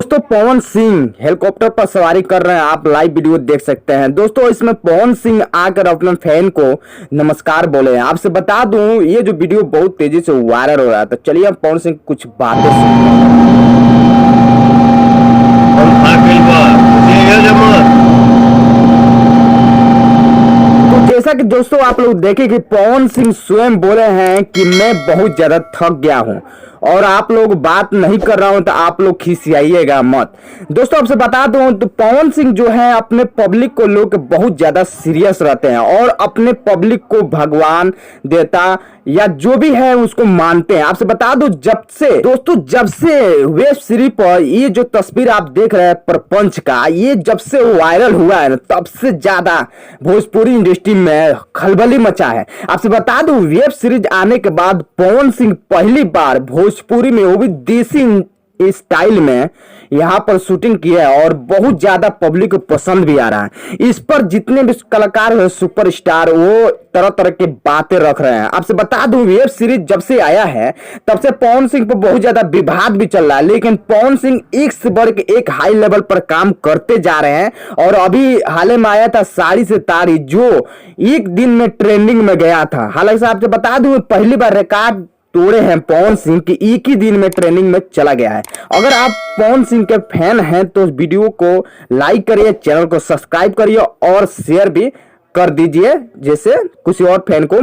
दोस्तों पवन सिंह हेलीकॉप्टर पर सवारी कर रहे हैं। आप लाइव वीडियो देख सकते हैं। दोस्तों इसमें पवन सिंह आकर अपने फैन को नमस्कार बोले हैं। आपसे बता दूं ये जो वीडियो बहुत तेजी से वायरल हो रहा है, तो चलिए हम पवन सिंह कुछ बातें सुनते हैं। तो जैसा कि दोस्तों आप लोग देखें कि पवन सिंह स्वयं बोले हैं कि मैं बहुत ज्यादा थक गया हूं और आप लोग बात नहीं कर रहा हूं तो आप लोग खिसियाइएगा मत। दोस्तों आपसे बता दूं तो पवन सिंह जो है अपने पब्लिक को लोग बहुत ज्यादा सीरियस रहते हैं और अपने पब्लिक को भगवान देवता या जो भी है उसको मानते हैं। आपसे बता दूं जब से वेब सीरीज पर ये जो तस्वीर आप देख रहे हैं प्रपंच का, ये जब से वायरल हुआ है तब से ज्यादा भोजपुरी इंडस्ट्री में खलबली मचा है। आपसे बता दूं वेब सीरीज आने के बाद पवन सिंह पहली बार भोजपुरी में वो भी देसी स्टाइल में यहाँ पर शूटिंग किया है और बहुत ज्यादा पब्लिक को पसंद भी आ रहा है। इस पर जितने भी कलाकार हैं सुपरस्टार वो तरह तरह की बातें रख रहे हैं। आपसे बता दूं वेब सीरीज जब से आया है तब से पवन सिंह पर बहुत ज्यादा विवाद भी चल रहा है, लेकिन पवन सिंह एक से बढ़ के एक हाई लेवल पर काम करते जा रहे हैं। और अभी हाल ही में आया था साड़ी से तारी जो एक दिन में ट्रेंडिंग में गया था। हालांकि आपसे बता दूं पहली बार रिकॉर्ड तोड़े हैं पवन सिंह की एक ही दिन में ट्रेंडिंग में चला गया है। अगर आप पवन सिंह के फैन हैं तो वीडियो को लाइक करिए, चैनल को सब्सक्राइब करिए और शेयर भी कर दीजिए, जैसे किसी और फैन को